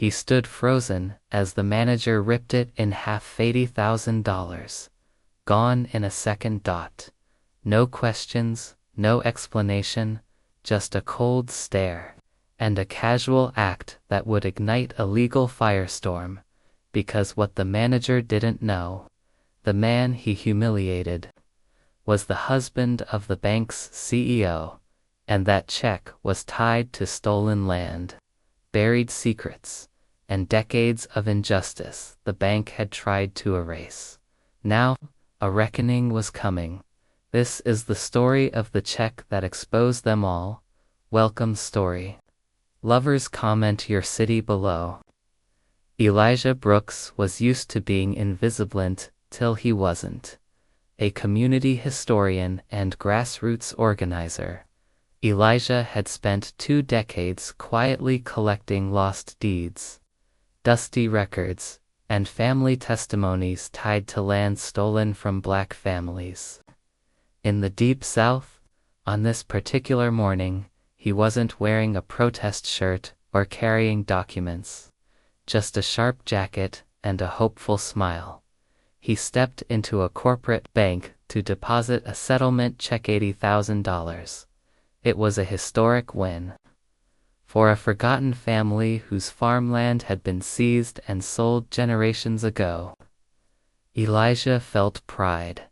He stood frozen as the manager ripped it in half. $80,000. Gone in a second. No questions, no explanation, just a cold stare, and a casual act that would ignite a legal firestorm, because what the manager didn't know, the man he humiliated, was the husband of the bank's CEO, and that check was tied to stolen land, buried secrets, and decades of injustice the bank had tried to erase. Now, a reckoning was coming. This is the story of the check that exposed them all. Welcome story. Lovers, comment your city below. Elijah Brooks was used to being invisible till he wasn't. A community historian and grassroots organizer, Elijah had spent 2 decades quietly collecting lost deeds, dusty records, and family testimonies tied to land stolen from Black families. In the Deep South, on this particular morning, he wasn't wearing a protest shirt or carrying documents, just a sharp jacket and a hopeful smile. He stepped into a corporate bank to deposit a settlement check. $80,000. It was a historic win. For a forgotten family whose farmland had been seized and sold generations ago. Elijah felt pride.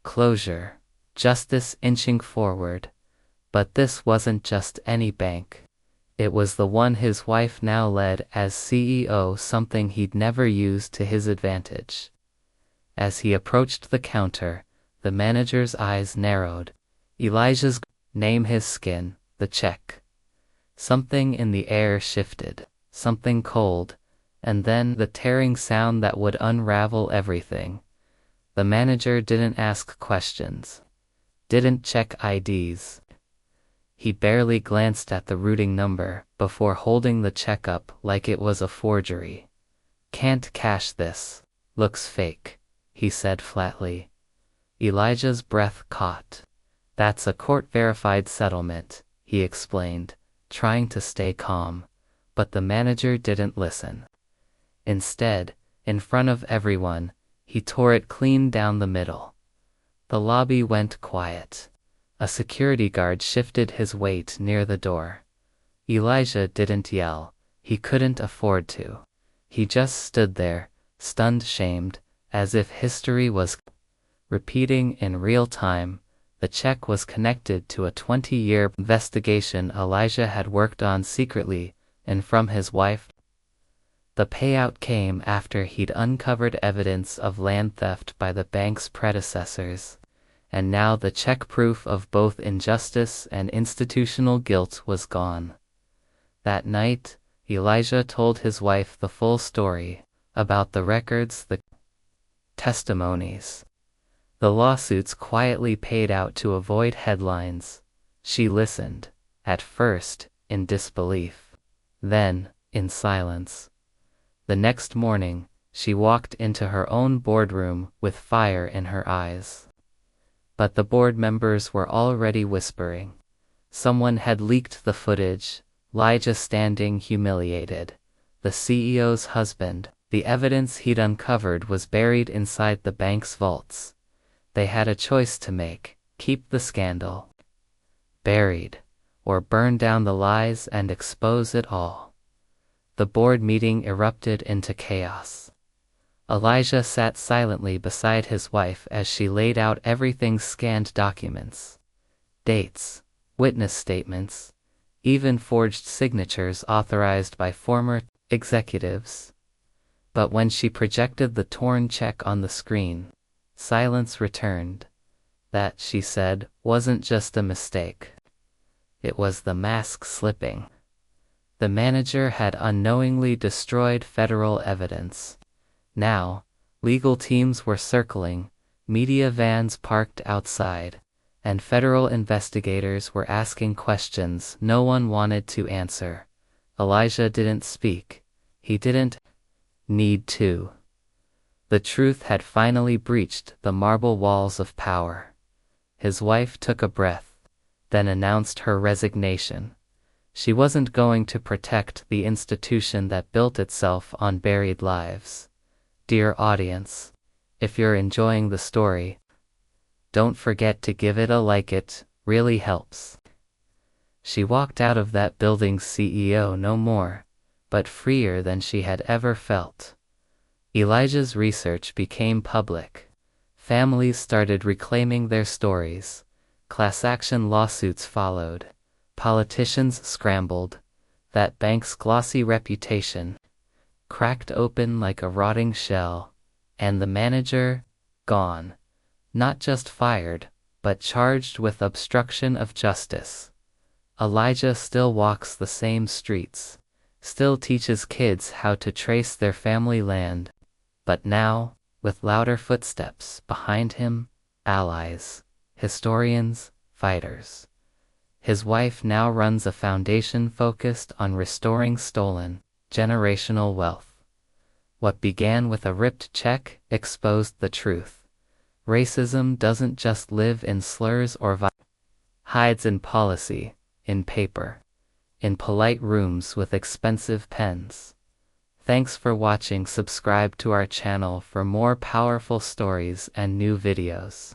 Closure. Justice inching forward. But this wasn't just any bank. It was the one his wife now led as CEO, something he'd never used to his advantage. As he approached the counter, the manager's eyes narrowed. Elijah's name, his skin, the check. Something in the air shifted, something cold, and then the tearing sound that would unravel everything. The manager didn't ask questions. Didn't check IDs. He barely glanced at the routing number before holding the check up like it was a forgery. Can't cash this. Looks fake, he said flatly. Elijah's breath caught. That's a court-verified settlement, he explained, trying to stay calm, but the manager didn't listen. Instead, in front of everyone, he tore it clean down the middle. The lobby went quiet. A security guard shifted his weight near the door. Elijah didn't yell. He couldn't afford to. He just stood there, stunned, shamed, as if history was repeating in real time. The check was connected to a 20-year investigation Elijah had worked on secretly, and from his wife. The payout came after he'd uncovered evidence of land theft by the bank's predecessors, and now the check, proof of both injustice and institutional guilt, was gone. That night, Elijah told his wife the full story, about the records, the testimonies. The lawsuits quietly paid out to avoid headlines. She listened, at first, in disbelief. Then, in silence. The next morning, she walked into her own boardroom with fire in her eyes. But the board members were already whispering. Someone had leaked the footage, Elijah standing humiliated. The CEO's husband, the evidence he'd uncovered was buried inside the bank's vaults. They had a choice to make: keep the scandal buried, or burn down the lies and expose it all. The board meeting erupted into chaos. Elijah sat silently beside his wife as she laid out everything: scanned documents, dates, witness statements, even forged signatures authorized by former executives. But when she projected the torn check on the screen, silence returned. That, she said, wasn't just a mistake. It was the mask slipping. The manager had unknowingly destroyed federal evidence. Now, legal teams were circling, media vans parked outside, and federal investigators were asking questions no one wanted to answer. Elijah didn't speak. He didn't need to. The truth had finally breached the marble walls of power. His wife took a breath, then announced her resignation. She wasn't going to protect the institution that built itself on buried lives. Dear audience, if you're enjoying the story, don't forget to give it a like. It really helps. She walked out of that building's CEO no more, but freer than she had ever felt. Elijah's research became public. Families started reclaiming their stories. Class action lawsuits followed. Politicians scrambled. That bank's glossy reputation cracked open like a rotting shell. And the manager, gone. Not just fired, but charged with obstruction of justice. Elijah still walks the same streets, still teaches kids how to trace their family land, but now, with louder footsteps behind him, allies, historians, fighters. His wife now runs a foundation focused on restoring stolen, generational wealth. What began with a ripped check exposed the truth. Racism doesn't just live in slurs or hides in policy, in paper, in polite rooms with expensive pens. Thanks for watching. Subscribe to our channel for more powerful stories and new videos.